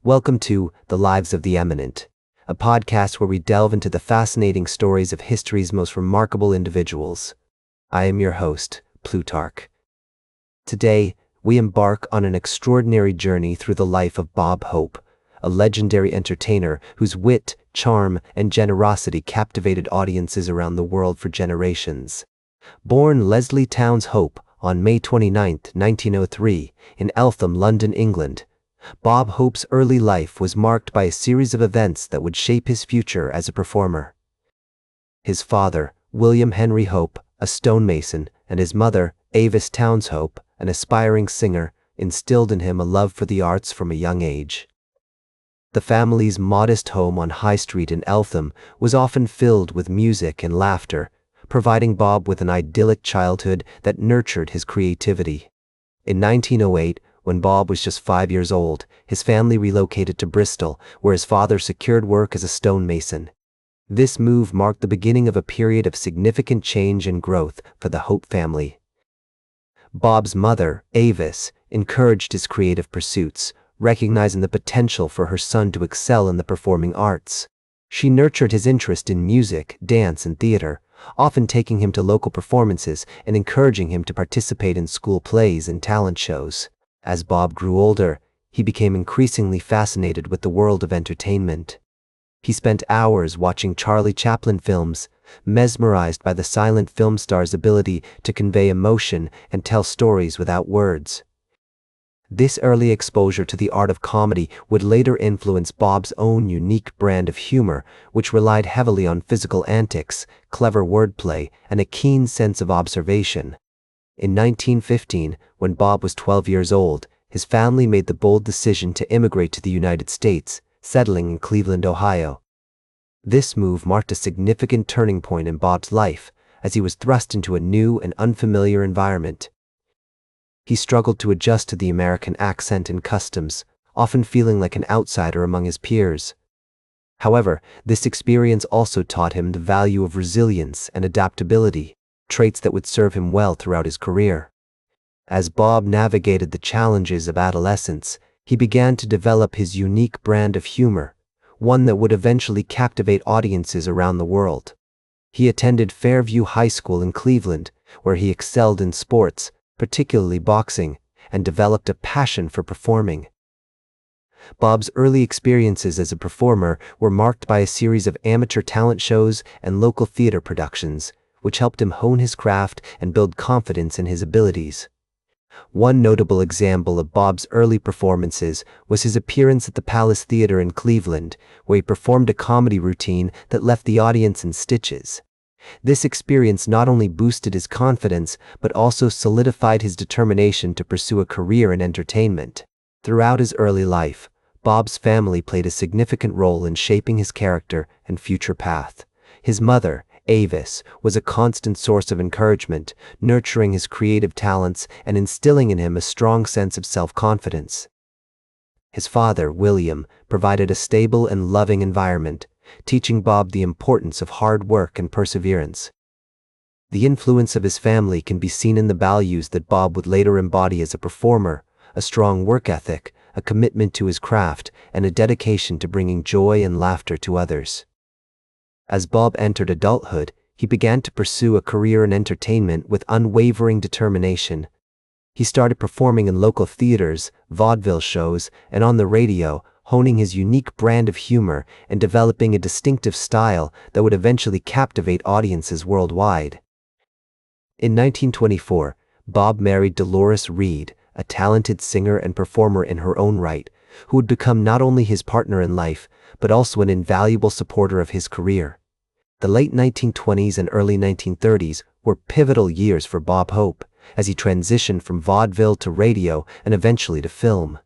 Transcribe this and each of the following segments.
Welcome to The Lives of the Eminent, a podcast where we delve into the fascinating stories of history's most remarkable individuals. I am your host, Plutarch. Today, we embark on an extraordinary journey through the life of Bob Hope, a legendary entertainer whose wit, charm, and generosity captivated audiences around the world for generations. Born Leslie Towns Hope on May 29, 1903, in Eltham, London, England, Bob Hope's early life was marked by a series of events that would shape his future as a performer. His father, William Henry Hope, a stonemason, and his mother, Avis Towns Hope, an aspiring singer, instilled in him a love for the arts from a young age. The family's modest home on High Street in Eltham was often filled with music and laughter, providing Bob with an idyllic childhood that nurtured his creativity. In 1908, when Bob was just 5 years old, his family relocated to Bristol, where his father secured work as a stonemason. This move marked the beginning of a period of significant change and growth for the Hope family. Bob's mother, Avis, encouraged his creative pursuits, recognizing the potential for her son to excel in the performing arts. She nurtured his interest in music, dance, and theater, often taking him to local performances and encouraging him to participate in school plays and talent shows. As Bob grew older, he became increasingly fascinated with the world of entertainment. He spent hours watching Charlie Chaplin films, mesmerized by the silent film star's ability to convey emotion and tell stories without words. This early exposure to the art of comedy would later influence Bob's own unique brand of humor, which relied heavily on physical antics, clever wordplay, and a keen sense of observation. In 1915, when Bob was 12 years old, his family made the bold decision to immigrate to the United States, settling in Cleveland, Ohio. This move marked a significant turning point in Bob's life, as he was thrust into a new and unfamiliar environment. He struggled to adjust to the American accent and customs, often feeling like an outsider among his peers. However, this experience also taught him the value of resilience and adaptability, traits that would serve him well throughout his career. As Bob navigated the challenges of adolescence, he began to develop his unique brand of humor, one that would eventually captivate audiences around the world. He attended Fairview High School in Cleveland, where he excelled in sports, particularly boxing, and developed a passion for performing. Bob's early experiences as a performer were marked by a series of amateur talent shows and local theater productions, which helped him hone his craft and build confidence in his abilities. One notable example of Bob's early performances was his appearance at the Palace Theater in Cleveland, where he performed a comedy routine that left the audience in stitches. This experience not only boosted his confidence, but also solidified his determination to pursue a career in entertainment. Throughout his early life, Bob's family played a significant role in shaping his character and future path. His mother, Avis, was a constant source of encouragement, nurturing his creative talents and instilling in him a strong sense of self-confidence. His father, William, provided a stable and loving environment, teaching Bob the importance of hard work and perseverance. The influence of his family can be seen in the values that Bob would later embody as a performer: a strong work ethic, a commitment to his craft, and a dedication to bringing joy and laughter to others. As Bob entered adulthood, he began to pursue a career in entertainment with unwavering determination. He started performing in local theaters, vaudeville shows, and on the radio, honing his unique brand of humor and developing a distinctive style that would eventually captivate audiences worldwide. In 1924, Bob married Dolores Reed, a talented singer and performer in her own right, who would become not only his partner in life, but also an invaluable supporter of his career. The late 1920s and early 1930s were pivotal years for Bob Hope, as he transitioned from vaudeville to radio and eventually to film.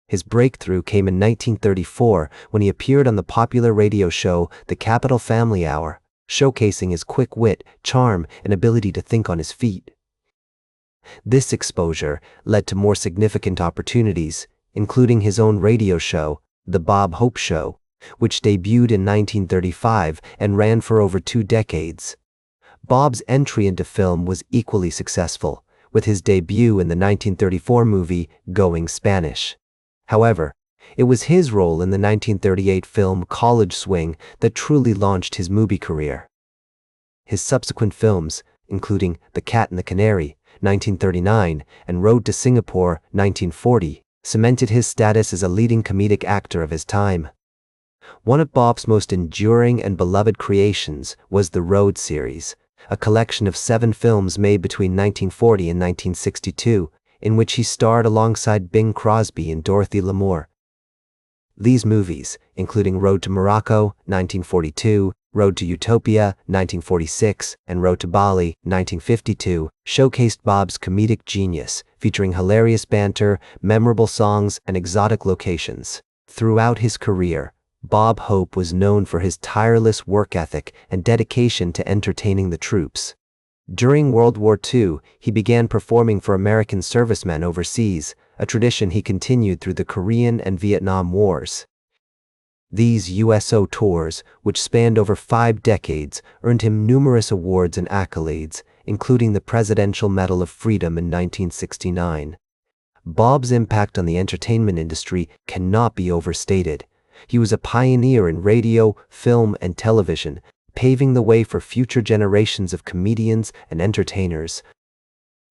His breakthrough came in 1934 when he appeared on the popular radio show The Capitol Family Hour, showcasing his quick wit, charm, and ability to think on his feet. This exposure led to more significant opportunities, including his own radio show, The Bob Hope Show, which debuted in 1935 and ran for over 2 decades. Bob's entry into film was equally successful, with his debut in the 1934 movie Going Spanish. However, It was his role in the 1938 film College Swing that truly launched his movie career. His subsequent films, including The Cat and the Canary, 1939, and Road to Singapore, 1940, cemented his status as a leading comedic actor of his time. One of Bob's most enduring and beloved creations was the Road series, a collection of 7 films made between 1940 and 1962, in which he starred alongside Bing Crosby and Dorothy Lamour. These movies, including Road to Morocco, 1942, Road to Utopia, 1946, and Road to Bali, 1952, showcased Bob's comedic genius, featuring hilarious banter, memorable songs, and exotic locations. Throughout his career, Bob Hope was known for his tireless work ethic and dedication to entertaining the troops. During World War II, he began performing for American servicemen overseas, a tradition he continued through the Korean and Vietnam Wars. These USO tours, which spanned over 5 decades, earned him numerous awards and accolades, including the Presidential Medal of Freedom in 1969. Bob's impact on the entertainment industry cannot be overstated. He was a pioneer in radio, film, and television, paving the way for future generations of comedians and entertainers.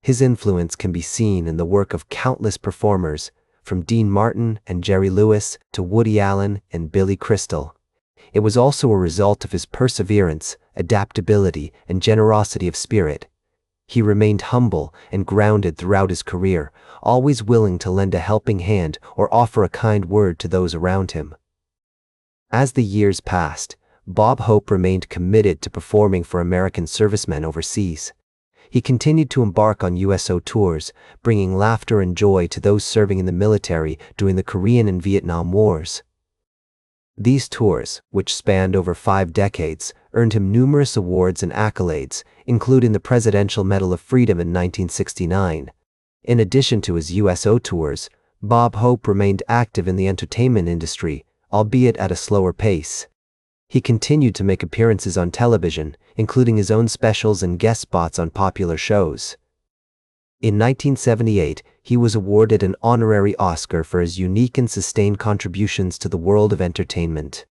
His influence can be seen in the work of countless performers, from Dean Martin and Jerry Lewis to Woody Allen and Billy Crystal. It was also a result of his perseverance, adaptability, and generosity of spirit. He remained humble and grounded throughout his career, always willing to lend a helping hand or offer a kind word to those around him. As the years passed, Bob Hope remained committed to performing for American servicemen overseas. He continued to embark on USO tours, bringing laughter and joy to those serving in the military during the Korean and Vietnam Wars. These tours, which spanned over 5 decades, earned him numerous awards and accolades, including the Presidential Medal of Freedom in 1969. In addition to his USO tours, Bob Hope remained active in the entertainment industry, albeit at a slower pace. He continued to make appearances on television, including his own specials and guest spots on popular shows. In 1978, he was awarded an honorary Oscar for his unique and sustained contributions to the world of entertainment.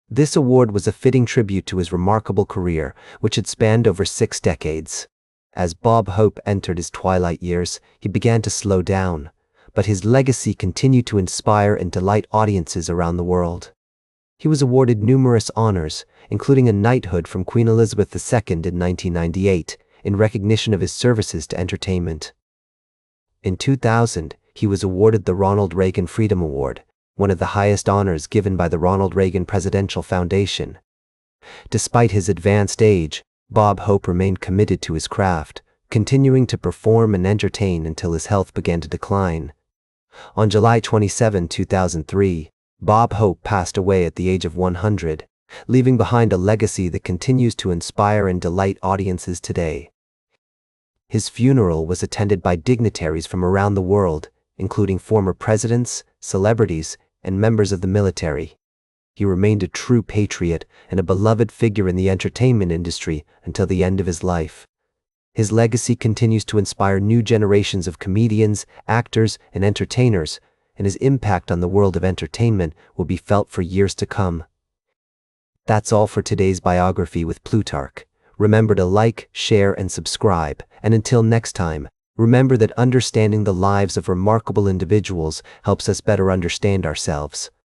This award was a fitting tribute to his remarkable career, which had spanned over 6 decades. As Bob Hope entered his twilight years, he began to slow down, but his legacy continued to inspire and delight audiences around the world. He was awarded numerous honors, including a knighthood from Queen Elizabeth II in 1998, in recognition of his services to entertainment. In 2000, he was awarded the Ronald Reagan Freedom Award, one of the highest honors given by the Ronald Reagan Presidential Foundation. Despite his advanced age, Bob Hope remained committed to his craft, continuing to perform and entertain until his health began to decline. On July 27, 2003, Bob Hope passed away at the age of 100, leaving behind a legacy that continues to inspire and delight audiences today. His funeral was attended by dignitaries from around the world, including former presidents, celebrities, and members of the military. He remained a true patriot and a beloved figure in the entertainment industry until the end of his life. His legacy continues to inspire new generations of comedians, actors, and entertainers, and his impact on the world of entertainment will be felt for years to come. That's all for today's biography with Plutarch. Remember to like, share, and subscribe. And until next time, remember that understanding the lives of remarkable individuals helps us better understand ourselves.